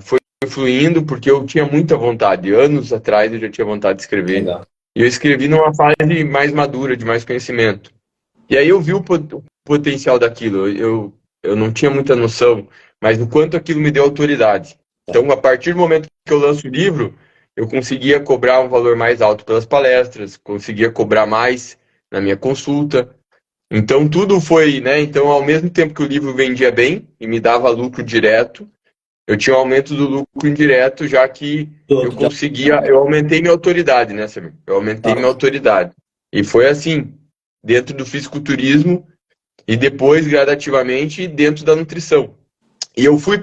foi fluindo porque eu tinha muita vontade. Anos atrás eu já tinha vontade de escrever. Legal. E eu escrevi numa fase mais madura, de mais conhecimento. E aí eu vi o potencial daquilo. eu não tinha muita noção, mas o quanto aquilo me deu autoridade. Então, a partir do momento que eu lanço o livro, eu conseguia cobrar um valor mais alto pelas palestras, conseguia cobrar mais na minha consulta. Então, tudo foi, né? Então, ao mesmo tempo que o livro vendia bem e me dava lucro direto, eu tinha um aumento do lucro indireto, já que eu aumentei minha autoridade, né, Samir? Eu aumentei minha autoridade. E foi assim, dentro do fisiculturismo e depois, gradativamente, dentro da nutrição. E eu fui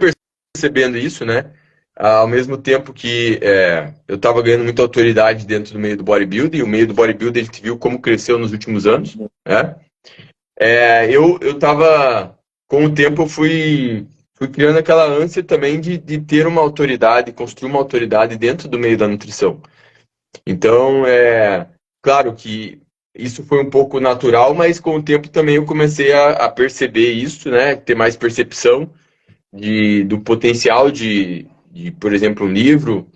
percebendo isso, né? Ao mesmo tempo que eu estava ganhando muita autoridade dentro do meio do bodybuilding, e o meio do bodybuilding a gente viu como cresceu nos últimos anos, né? Eu estava, com o tempo, eu fui criando aquela ânsia também de ter uma autoridade, construir uma autoridade dentro do meio da nutrição. Então, claro que isso foi um pouco natural, mas com o tempo também eu comecei a perceber isso, né? Ter mais percepção do potencial de, por exemplo, um livro,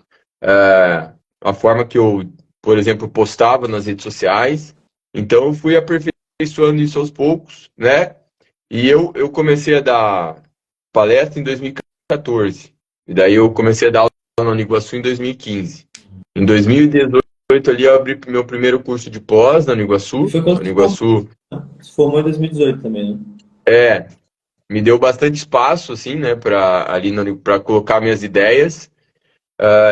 a forma que eu, por exemplo, postava nas redes sociais. Então, eu fui aperfeiçoando isso aos poucos, né? E eu comecei a dar palestra em 2014. E daí eu comecei a dar aula na Uniguaçu em 2015. Em 2018, ali, eu abri meu primeiro curso de pós na Uniguaçu. E foi quando Uniguaçu se formou em 2018 também, né? Me deu bastante espaço, assim, né, para colocar minhas ideias.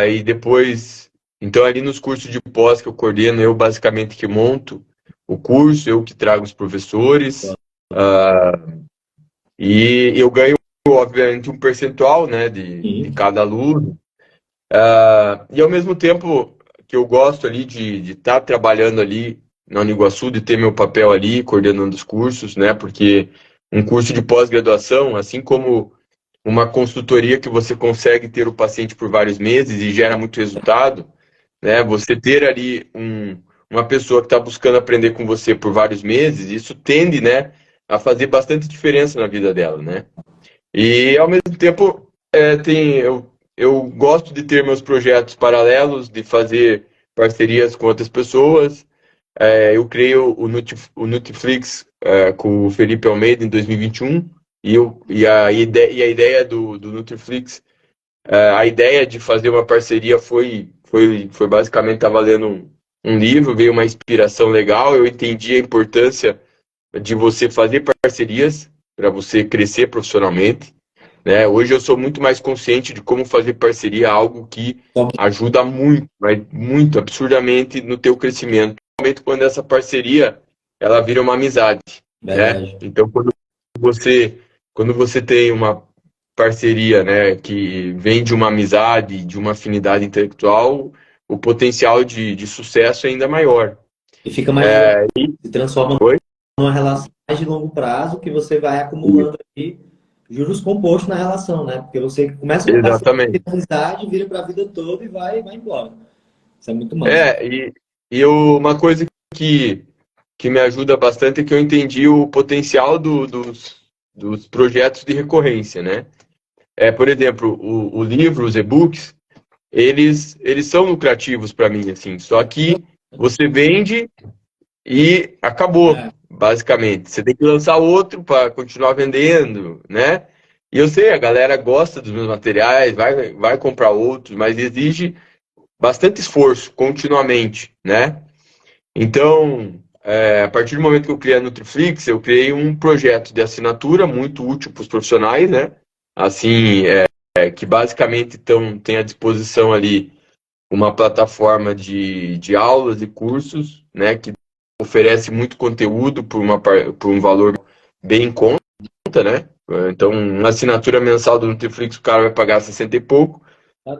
E depois, então, ali nos cursos de pós que eu coordeno, eu basicamente que monto o curso, eu que trago os professores. E eu ganho, obviamente, um percentual, né, de cada aluno. E ao mesmo tempo que eu gosto ali de estar trabalhando ali na Uniguaçu, de ter meu papel ali, coordenando os cursos, né, porque um curso de pós-graduação, assim como uma consultoria que você consegue ter o paciente por vários meses e gera muito resultado, né, você ter ali uma pessoa que está buscando aprender com você por vários meses, isso tende, né, a fazer bastante diferença na vida dela, né? E ao mesmo tempo, eu gosto de ter meus projetos paralelos, de fazer parcerias com outras pessoas. Eu criei o Nutriflix com o Felipe Almeida em 2021 e a ideia do Nutriflix, a ideia de fazer uma parceria foi basicamente estar valendo um livro, veio uma inspiração legal, eu entendi a importância de você fazer parcerias para você crescer profissionalmente, né? Hoje eu sou muito mais consciente de como fazer parceria, algo que ajuda muito, mas muito absurdamente no teu crescimento, principalmente quando essa parceria ela vira uma amizade, né? Então quando você tem uma parceria, né, que vem de uma amizade, de uma afinidade intelectual, o potencial de sucesso é ainda maior. E fica mais se transforma numa relação mais de longo prazo que você vai acumulando aí juros compostos na relação, né? Porque você começa com uma amizade, vira para a vida toda e vai embora. Isso é muito massa. Uma coisa que me ajuda bastante é que eu entendi o potencial dos projetos de recorrência, né? Por exemplo, o livro, os e-books, eles são lucrativos para mim, assim. Só que você vende e acabou, basicamente. Você tem que lançar outro para continuar vendendo, né? E eu sei, a galera gosta dos meus materiais, vai comprar outros, mas exige bastante esforço, continuamente, né? Então, a partir do momento que eu criei a Nutriflix, eu criei um projeto de assinatura muito útil para os profissionais, né? Assim, que basicamente tem à disposição ali uma plataforma de aulas e cursos, né? Que oferece muito conteúdo por um valor bem em conta, né? Então, uma assinatura mensal do Nutriflix, o cara vai pagar 60 e pouco,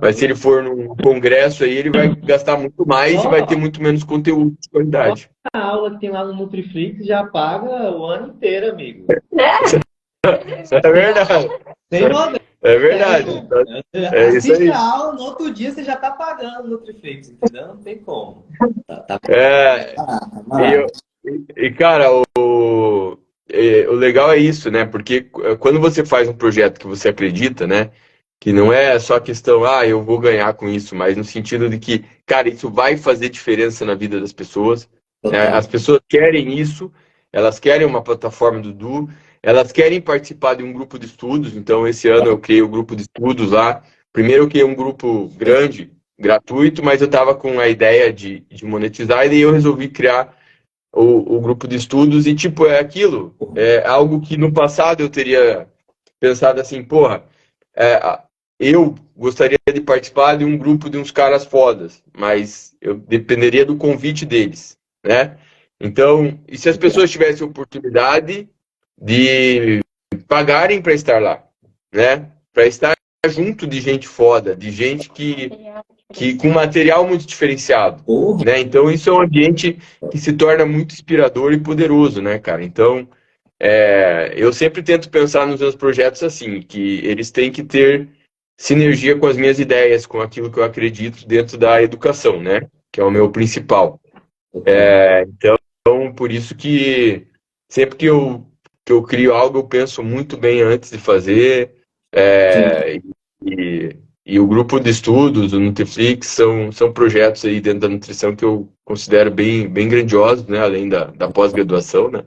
mas se ele for num congresso aí, ele vai gastar muito mais e vai ter muito menos conteúdo de qualidade. A aula que tem lá no Nutriflix já paga o ano inteiro, amigo. É verdade. É verdade. Assiste isso aí. A aula, no outro dia você já está pagando o Nutriflix, entendeu? Não tem como. Cara, o legal é isso, né? Porque quando você faz um projeto que você acredita, né? Que não é só a questão, eu vou ganhar com isso, mas no sentido de que, cara, isso vai fazer diferença na vida das pessoas. As pessoas querem isso, elas querem uma plataforma do Dudu, elas querem participar de um grupo de estudos, então esse ano eu criei o grupo de estudos lá. Primeiro eu criei um grupo grande, gratuito, mas eu estava com a ideia de monetizar, e daí eu resolvi criar o grupo de estudos, e tipo, é aquilo, é algo que no passado eu teria pensado assim, porra, eu gostaria de participar de um grupo de uns caras fodas, mas eu dependeria do convite deles, né? Então, e se as pessoas tivessem oportunidade de pagarem para estar lá, né? Para estar junto de gente foda, de gente que com material muito diferenciado, Porra, né? Então, isso é um ambiente que se torna muito inspirador e poderoso, né, cara? Então, eu sempre tento pensar nos meus projetos assim, que eles têm que ter sinergia com as minhas ideias, com aquilo que eu acredito dentro da educação, né? Que é o meu principal. Então, por isso que sempre que eu crio algo, eu penso muito bem antes de fazer. sim. E o grupo de estudos, o Nutriflix, são projetos aí dentro da nutrição que eu considero bem, bem grandiosos, né? Além da pós-graduação, né?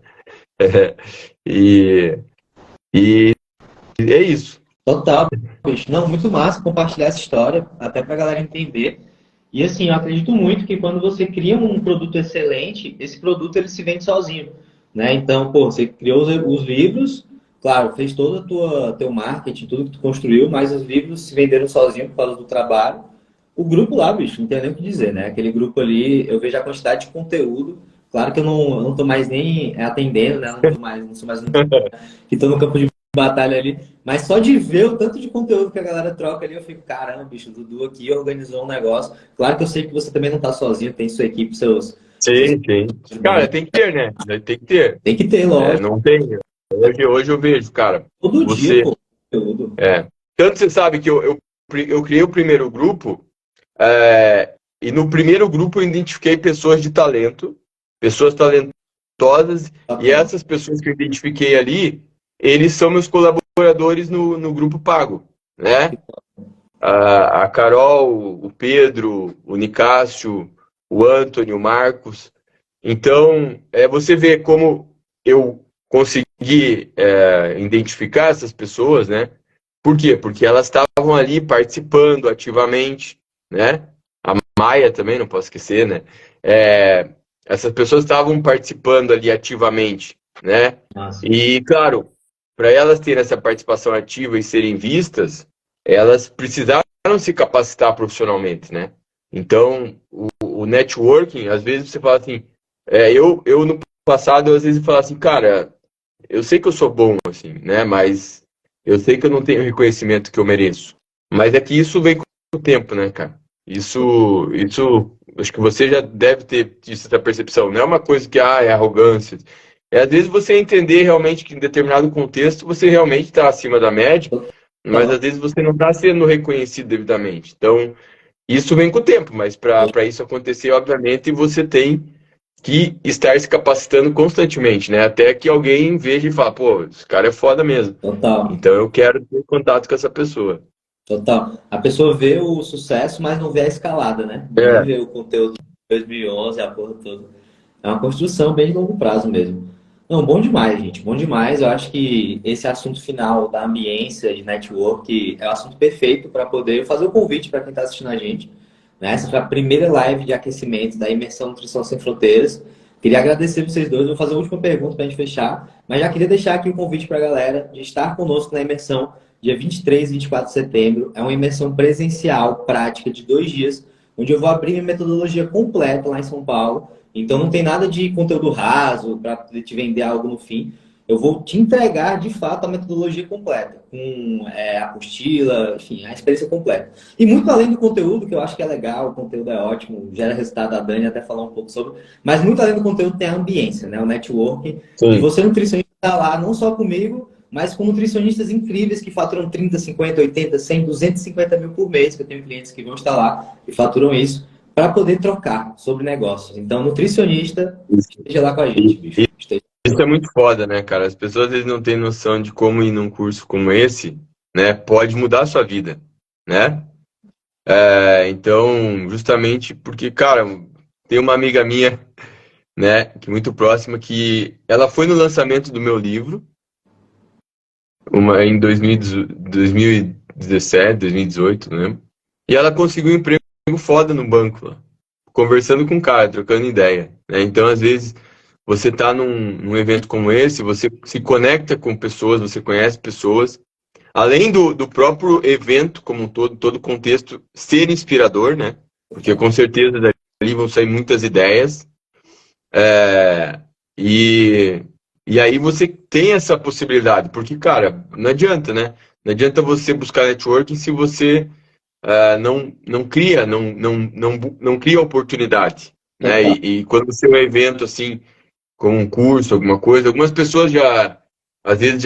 E, e é isso. Total, bicho. Não, muito massa compartilhar essa história, até pra galera entender. E assim, eu acredito muito que quando você cria um produto excelente, esse produto ele se vende sozinho, né? Então, pô, você criou os livros, claro, fez todo teu marketing, tudo que tu construiu, mas os livros se venderam sozinho por causa do trabalho. O grupo lá, bicho, não tem nem o que dizer, né? Aquele grupo ali, eu vejo a quantidade de conteúdo. Claro que eu não tô mais nem atendendo, né? Não sou mais um que tô no campo de batalha ali. Mas só de ver o tanto de conteúdo que a galera troca ali, eu fico, caramba, bicho, o Dudu aqui organizou um negócio. Claro que eu sei que você também não tá sozinho, tem sua equipe, seus Sim, sim. Cara, tem que ter, né? Tem que ter. tem que ter, lógico. Não tem. Hoje eu vejo, cara, Todo dia, você. pô, conteúdo. Tanto você sabe que eu criei o primeiro grupo, e no primeiro grupo eu identifiquei pessoas talentosas, e essas pessoas que eu identifiquei ali, eles são meus colaboradores no grupo pago, né? A Carol, o Pedro, o Nicásio, o Antônio, o Marcos. Então, você vê como eu consegui identificar essas pessoas, né? Por quê? Porque elas estavam ali participando ativamente, né? A Maia também, não posso esquecer, né? Essas pessoas estavam participando ali ativamente, né? Massa. E, claro, para elas terem essa participação ativa e serem vistas, elas precisaram se capacitar profissionalmente, né? Então, o networking, às vezes você fala assim, eu no passado, às vezes, falava assim, cara, eu sei que eu sou bom, assim, né? Mas eu sei que eu não tenho o reconhecimento que eu mereço. Mas é que isso vem com o tempo, né, cara? Isso, acho que você já deve ter tido essa percepção. Não é uma coisa que, é arrogância. Às vezes você entender realmente que em determinado contexto você realmente está acima da média, mas às vezes você não está sendo reconhecido devidamente. Então, isso vem com o tempo, mas para isso acontecer, obviamente, você tem que estar se capacitando constantemente, né? Até que alguém veja e fala, pô, esse cara é foda mesmo. Total, Então eu quero ter contato com essa pessoa. total. A pessoa vê o sucesso, mas não vê a escalada, né? Nem É, vê o conteúdo de 2011, a porra toda. É uma construção bem de longo prazo mesmo. Não, bom demais, gente. Bom demais. Eu acho que esse assunto final da ambiência de network é o assunto perfeito para poder fazer o convite para quem está assistindo a gente. Né? Essa foi a primeira live de aquecimento da Imersão Nutrição Sem Fronteiras. Queria agradecer vocês dois. Vou fazer a última pergunta para a gente fechar. Mas já queria deixar aqui o convite para a galera de estar conosco na imersão dia 23 e 24 de setembro. É uma imersão presencial, prática, de 2 dias, onde eu vou abrir minha metodologia completa lá em São Paulo. Então não tem nada de conteúdo raso para te vender algo no fim. Eu vou te entregar de fato a metodologia completa, com a apostila, enfim, a experiência completa. E muito além do conteúdo, que eu acho que é legal, o conteúdo é ótimo, gera resultado, a Dani até falou um pouco sobre, mas muito além do conteúdo tem a ambiência, né? O networking. E sim. você, nutricionista, está lá não só comigo, mas com nutricionistas incríveis que faturam 30, 50, 80, 100, 250 mil por mês, que eu tenho clientes que vão estar lá e faturam isso, para poder trocar sobre negócios. Então, nutricionista, esteja lá com a gente, bicho. Isso é muito foda, né, cara? As pessoas às vezes não têm noção de como ir num curso como esse, né, pode mudar a sua vida, né? Então, justamente porque, cara, tem uma amiga minha, né, que é muito próxima, que ela foi no lançamento do meu livro, uma em 2017, 2018, não lembro. E ela conseguiu um emprego foda no banco lá, conversando com o cara, trocando ideia, né? Então, às vezes, você tá num evento como esse, você se conecta com pessoas, você conhece pessoas, além do próprio evento como um todo o contexto ser inspirador, né? Porque com certeza dali vão sair muitas ideias. É, e, e aí você tem essa possibilidade, porque, cara, não adianta, né? Não adianta você buscar networking se você não cria, não cria oportunidade, né? Total. E quando você é um evento assim, como um curso, alguma coisa, algumas pessoas às vezes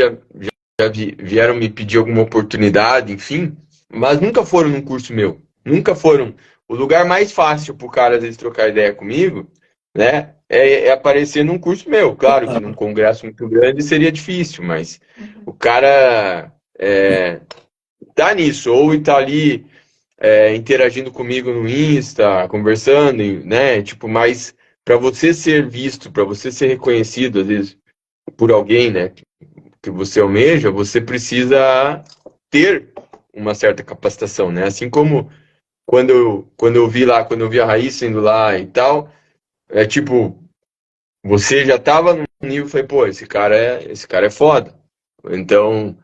vieram me pedir alguma oportunidade, enfim, mas nunca foram num curso meu, nunca foram. O lugar mais fácil pro cara, às vezes, trocar ideia comigo, né, é aparecer num curso meu. Claro que num congresso muito grande seria difícil, mas o cara tá nisso, ou tá ali interagindo comigo no Insta, conversando, né? Tipo, mas para você ser visto, para você ser reconhecido, às vezes, por alguém, né, que você almeja, você precisa ter uma certa capacitação, né? Assim como quando eu vi a Raíssa indo lá e tal, é tipo, você já tava num nível, falei, pô, esse cara é foda. Então,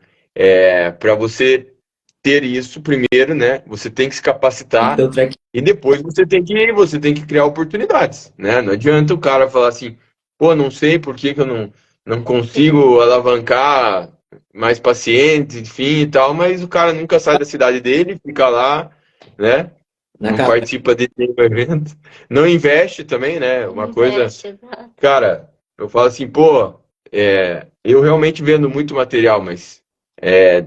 para você ter isso primeiro, né? Você tem que se Tem que ter capacitar o track. e depois você tem que criar oportunidades, né? Não adianta o cara falar assim, pô, não sei por que que eu não consigo alavancar mais pacientes, enfim e tal, mas o cara nunca sai da cidade dele, fica lá, né? Na Não caverna. participa de nenhum evento, não investe também, né? Uma coisa, Investe, exato. cara, eu falo assim, pô, eu realmente vendo muito material, mas é,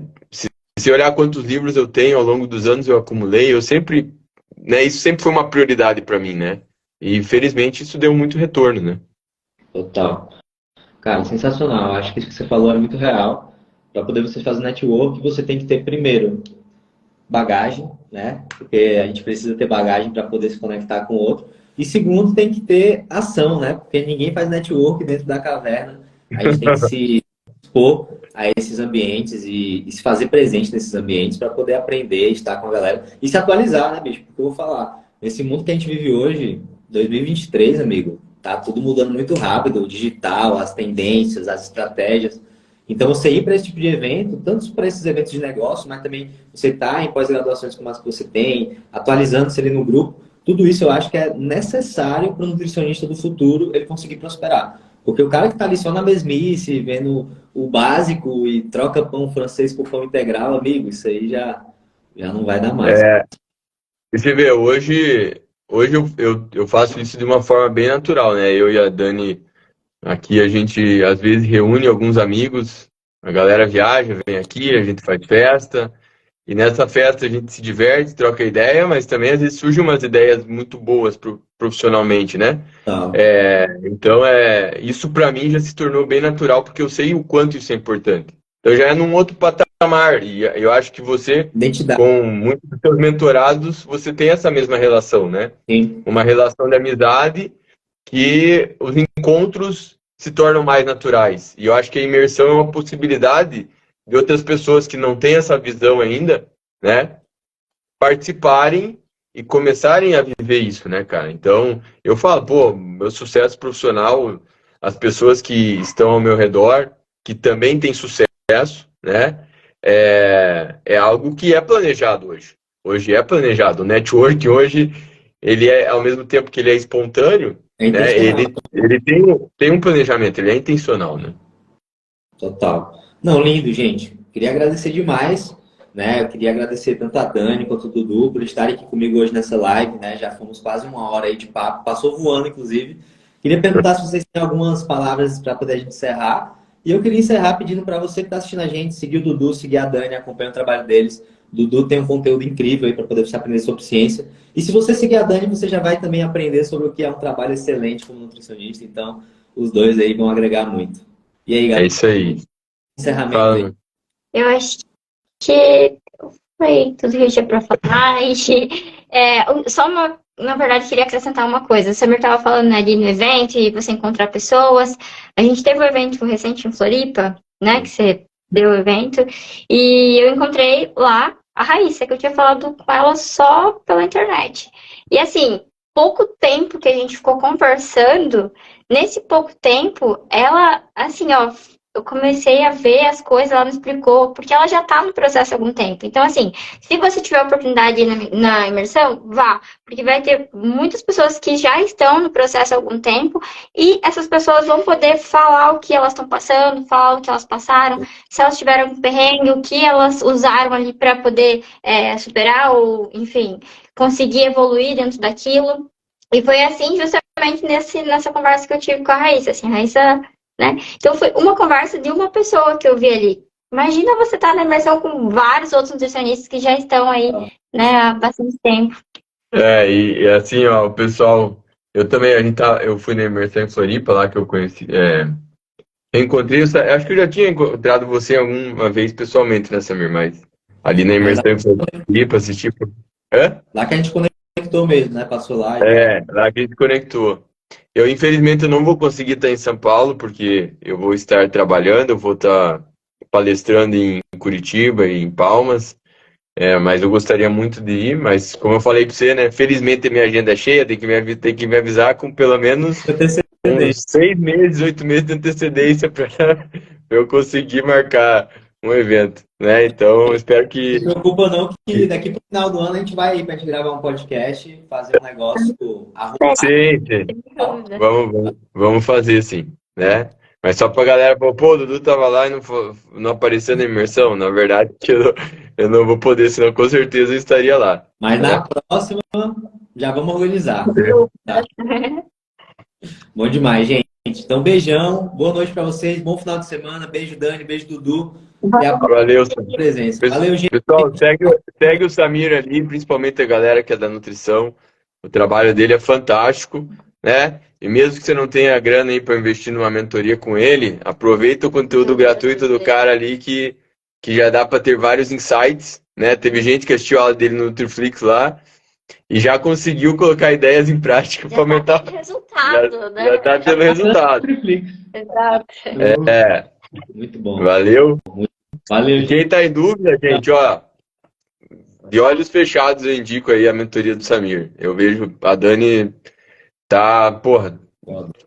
se olhar quantos livros eu tenho ao longo dos anos eu acumulei, eu sempre, né, isso sempre foi uma prioridade para mim, né? E felizmente isso deu muito retorno, né? Total. Cara, sensacional. Acho que isso que você falou é muito real. Para poder você fazer network, você tem que ter primeiro bagagem, né? Porque a gente precisa ter bagagem para poder se conectar com o outro. E segundo, tem que ter ação, né? Porque ninguém faz network dentro da caverna. A gente tem que se expor a esses ambientes e se fazer presente nesses ambientes para poder aprender, estar com a galera e se atualizar, né, bicho? Porque eu vou falar, nesse mundo que a gente vive hoje, 2023, amigo, tá tudo mudando muito rápido, o digital, as tendências, as estratégias. Então, você ir para esse tipo de evento, tanto para esses eventos de negócio, mas também você está em pós-graduações como as que você tem, atualizando-se ali no grupo, tudo isso eu acho que é necessário para o nutricionista do futuro ele conseguir prosperar. Porque o cara que está ali só na mesmice, vendo o básico e troca pão francês por pão integral, amigo, isso aí já não vai dar mais. E você vê, hoje eu faço isso de uma forma bem natural, né? Eu e a Dani aqui, a gente às vezes reúne alguns amigos, a galera viaja, vem aqui, a gente faz festa, e nessa festa a gente se diverte, troca ideia, mas também às vezes surgem umas ideias muito boas profissionalmente, né? Tá. Então, isso para mim já se tornou bem natural, porque eu sei o quanto isso é importante. Então já é num outro patamar, e eu acho que você, Identidade, com muitos dos seus mentorados, você tem essa mesma relação, né? sim. Uma relação de amizade que os encontros se tornam mais naturais. E eu acho que a imersão é uma possibilidade de outras pessoas que não têm essa visão ainda, né, participarem e começarem a viver isso, né, cara? Então, eu falo, pô, meu sucesso profissional, as pessoas que estão ao meu redor, que também têm sucesso, né, é algo que é planejado hoje. Hoje é planejado. O network hoje, ele ao mesmo tempo que ele é espontâneo, É né, intencional. ele tem um planejamento, ele é intencional, né? Total. Não, lindo, gente. Queria agradecer demais, né? Eu queria agradecer tanto a Dani quanto o Dudu por estarem aqui comigo hoje nessa live, né? Já fomos quase uma hora aí de papo, passou voando, inclusive. Queria perguntar se vocês têm algumas palavras para poder a gente encerrar. E eu queria encerrar pedindo para você que está assistindo a gente, seguir o Dudu, seguir a Dani, acompanhar o trabalho deles. O Dudu tem um conteúdo incrível aí para poder você aprender sobre ciência. E se você seguir a Dani, você já vai também aprender sobre o que é um trabalho excelente como nutricionista. Então, os dois aí vão agregar muito. E aí, É galera? isso aí. Encerramento aí. Fala, Eu acho que foi tudo que eu tinha para falar. Só uma, na verdade, queria acrescentar uma coisa. O Samir estava falando, né, ali no evento e você encontrar pessoas. A gente teve um evento recente em Floripa, né, que você deu o evento, e eu encontrei lá a Raíssa, que eu tinha falado com ela só pela internet. E assim, pouco tempo que a gente ficou conversando, nesse pouco tempo, ela, assim, ó, eu comecei a ver as coisas, ela me explicou, porque ela já tá no processo há algum tempo. Então, assim, se você tiver oportunidade de ir na imersão, vá, porque vai ter muitas pessoas que já estão no processo há algum tempo, e essas pessoas vão poder falar o que elas estão passando, falar o que elas passaram, se elas tiveram um perrengue, o que elas usaram ali para poder superar ou, enfim, conseguir evoluir dentro daquilo. E foi assim, justamente nessa conversa que eu tive com a Raíssa. Assim, a Raíssa, né? Então foi uma conversa de uma pessoa que eu vi ali. Imagina você estar na imersão com vários outros nutricionistas que já estão aí, né, há bastante tempo. E assim, ó, o pessoal, eu também, eu fui na imersão em Floripa, lá que eu conheci, eu encontrei, acho que eu já tinha encontrado você alguma vez pessoalmente, né, Samir, mas ali na Mas imersão em Floripa, assisti, hã? lá que a gente conectou mesmo, né? Passou lá e tal. Lá que a gente conectou. Eu, infelizmente, eu não vou conseguir estar em São Paulo, porque eu vou estar trabalhando, eu vou estar palestrando em Curitiba e em Palmas, mas eu gostaria muito de ir, mas como eu falei para você, né, felizmente a minha agenda é cheia, tem que me avisar com pelo menos uns 6 meses, 8 meses de antecedência para eu conseguir marcar um evento, né? Então, espero Não que... se preocupa não que daqui pro final do ano a gente vai pra gente gravar um podcast, fazer um negócio arrumado. Sim, sim. Vamos fazer sim, né? Mas só pra galera falar, pô, o Dudu tava lá e não apareceu na imersão. Na verdade, eu não vou poder, senão com certeza eu estaria lá. Mas né? na próxima já vamos organizar. Tá. Bom demais, gente. Então, beijão, boa noite pra vocês, bom final de semana. Beijo, Dani, beijo, Dudu. E a Valeu, Samir. presença. Valeu, gente. Pessoal, segue o Samir ali, principalmente a galera que é da nutrição. O trabalho dele é fantástico, né? E mesmo que você não tenha grana aí para investir numa mentoria com ele, aproveita o conteúdo gratuito do cara ali que já dá para ter vários insights, né? Teve gente que assistiu a aula dele no Nutriflix lá e já conseguiu colocar ideias em prática para aumentar. Tá tendo resultado, né? Já tá tendo resultado. Exato. Muito bom. Valeu. Valeu, Quem tá em dúvida, gente, ó, de olhos fechados eu indico aí a mentoria do Samir. Eu vejo a Dani porra,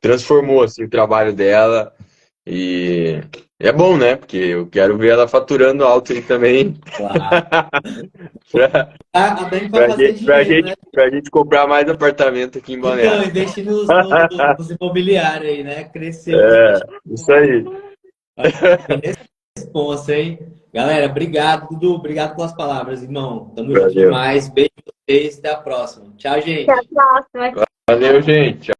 transformou assim, o trabalho dela e é bom, né? Porque eu quero ver ela faturando alto aí também. Claro. A Dani vai fazer dinheiro, né? Pra gente comprar mais apartamento aqui em Então, Balneário. investir nos imobiliários aí, né? Crescer. Isso aí. Responsa, hein? Galera, obrigado, Dudu. Obrigado pelas palavras, irmão. Tamo junto Valeu. demais. Beijo pra vocês. Até a próxima. Tchau, gente. Até a próxima. Valeu, gente.